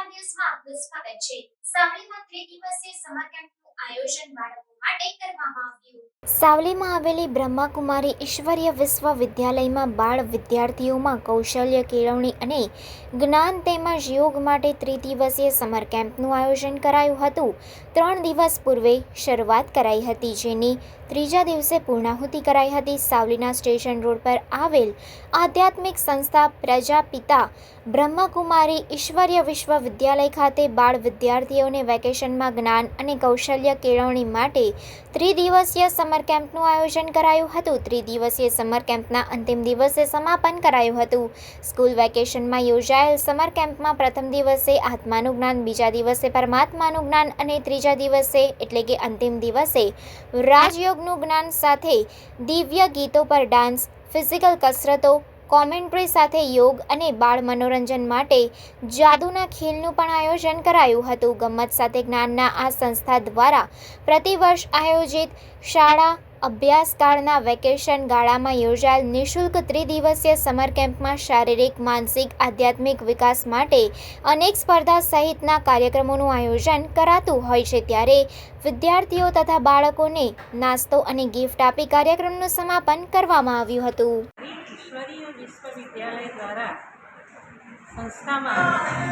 સમાચાર ન્યૂઝમાં આપનું સ્વાગત છે। સાવલીમાં ત્રિદિવસીય સમર કેમ્પનું આયોજન બાળકો માટે કરવામાં આવ્યું। સાવલીમાં આવેલી બ્રહ્માકુમારી ઈશ્વરીય વિશ્વવિદ્યાલયમાં બાળ વિદ્યાર્થીઓમાં કૌશલ્ય કેળવણી અને જ્ઞાન તેમજ યોગ માટે ત્રિદિવસીય સમર કેમ્પનું આયોજન કરાયું હતું। 3 દિવસ પૂર્વે શરૂઆત કરાઈ હતી, જેની ત્રીજા દિવસે પૂર્ણાહુતિ કરાઈ હતી। સાવલીના સ્ટેશન રોડ પર આવેલ આધ્યાત્મિક સંસ્થા પ્રજાપિતા બ્રહ્માકુમારી ઈશ્વરીય વિશ્વવિદ્યાલય ખાતે બાળ વિદ્યાર્થીઓને વેકેશનમાં જ્ઞાન અને કૌશલ્ય કેળવણી માટે ત્રિદિવસીય સમર કેમ્પનું આયોજન કરાયું હતું। ત્રિદિવસીય સમર કેમ્પના અંતિમ દિવસે સમાપન કરાયું હતું। સ્કૂલ વેકેશનમાં યોજાયેલ સમર કેમ્પમાં પ્રથમ દિવસે આત્માનું જ્ઞાન, બીજા દિવસે પરમાત્માનું જ્ઞાન અને ત્રીજા દિવસે એટલે કે અંતિમ દિવસે રાજયોગનું જ્ઞાન સાથે દિવ્ય ગીતો પર ડાન્સ, ફિઝિકલ કસરતો, કોમેન્ટ્રી સાથે યોગ અને બાળ મનોરંજન માટે જાદુના ખેલનું પણ આયોજન કરાયું હતું। ગમ્મત સાથે જ્ઞાનના આ સંસ્થા દ્વારા પ્રતિવર્ષ આયોજિત શાળા અભ્યાસકાળના વેકેશન ગાળામાં યોજાયેલ નિઃશુલ્ક ત્રિદિવસીય સમર કેમ્પમાં શારીરિક, માનસિક, આધ્યાત્મિક વિકાસ માટે અનેક સ્પર્ધા સહિતના કાર્યક્રમોનું આયોજન કરાતું હોય છે। ત્યારે વિદ્યાર્થીઓ તથા બાળકોને નાસ્તો અને ગિફ્ટ આપી કાર્યક્રમનું સમાપન કરવામાં આવ્યું હતું। ઈશ્વરીય વિશ્વવિદ્યાલય દ્વારા સંસ્થામાં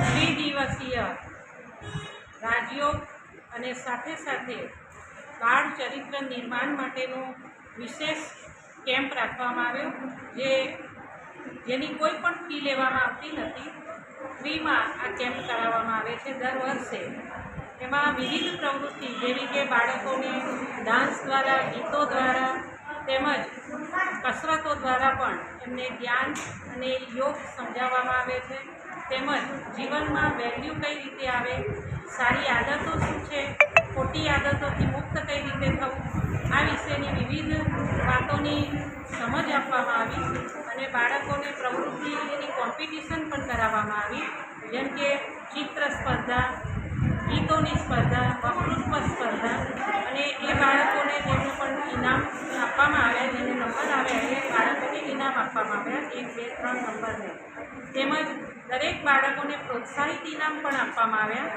ત્રિદિવસીય રાજયોગ અને સાથે સાથે બાળ ચરિત્ર નિર્માણ માટેનો વિશેષ કેમ્પ રાખવામાં આવ્યો, જેની કોઈ પણ ફી લેવામાં આવતી નથી। ફ્રીમાં આ કેમ્પ કરાવવામાં આવે છે દર વર્ષે। એમાં વિવિધ પ્રવૃત્તિ જેવી કે બાળકોને ડાન્સ દ્વારા, ગીતો દ્વારા તેમજ કસરતો દ્વારા પણ એમને જ્ઞાન અને યોગ સમજાવવામાં આવે છે, તેમજ જીવનમાં વેલ્યુ કઈ રીતે આવે, સારી આદતો શું છે, ખોટી આદતોથી મુક્ત કઈ રીતે થવું, આ વિશેની વિવિધ વાતોની સમજ આપવામાં આવી અને બાળકોને પ્રવૃત્તિની કોમ્પિટિશન પણ કરાવવામાં આવી, જેમ કે ચિત્ર સ્પર્ધા, ગીતોની સ્પર્ધા, વક્તૃત્વ સ્પર્ધા અને એ બાળકોને જેમને પણ ઇનામ આપવામાં આવ્યા, જેને નંબર આવ્યા એ બાળકોને ઇનામ આપવામાં આવ્યા 1, 2, 3 નંબરને, તેમજ દરેક બાળકોને પ્રોત્સાહિત ઇનામ પણ આપવામાં આવ્યા।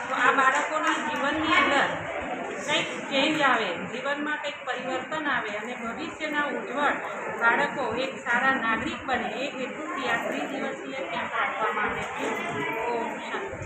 તો આ બાળકોના જીવનની અંદર કંઈક ચેન્જ આવે, જીવનમાં કંઈક પરિવર્તન આવે અને ભવિષ્યના ઉજ્જવળ બાળકો એક સારા નાગરિક બને, એ હેતુથી આ ત્રિદિવસીય કેમ્પ રાખવામાં આવે છે। ઓમ શાંતિ।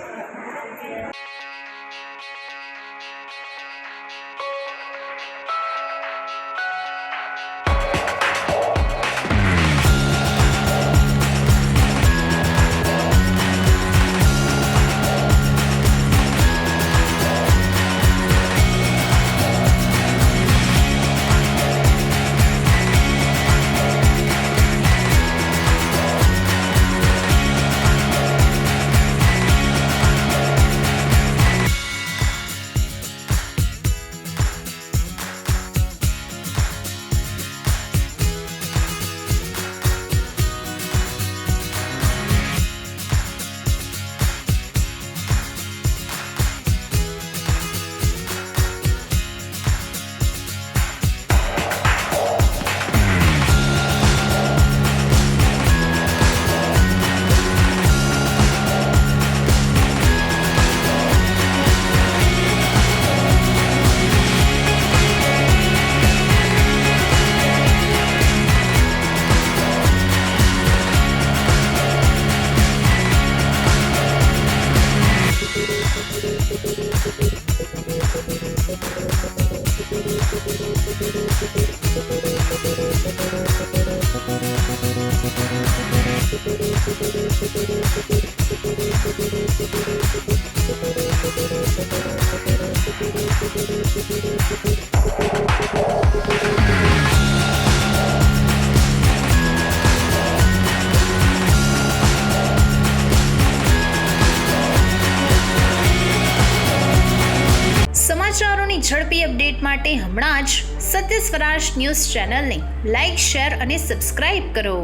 સમાચારોની ઝડપી અપડેટ માટે હમણાં જ સત્ય સ્વરાજ ન્યૂઝ ચેનલને લાઇક, શેર અને સબસ્ક્રાઇબ કરો।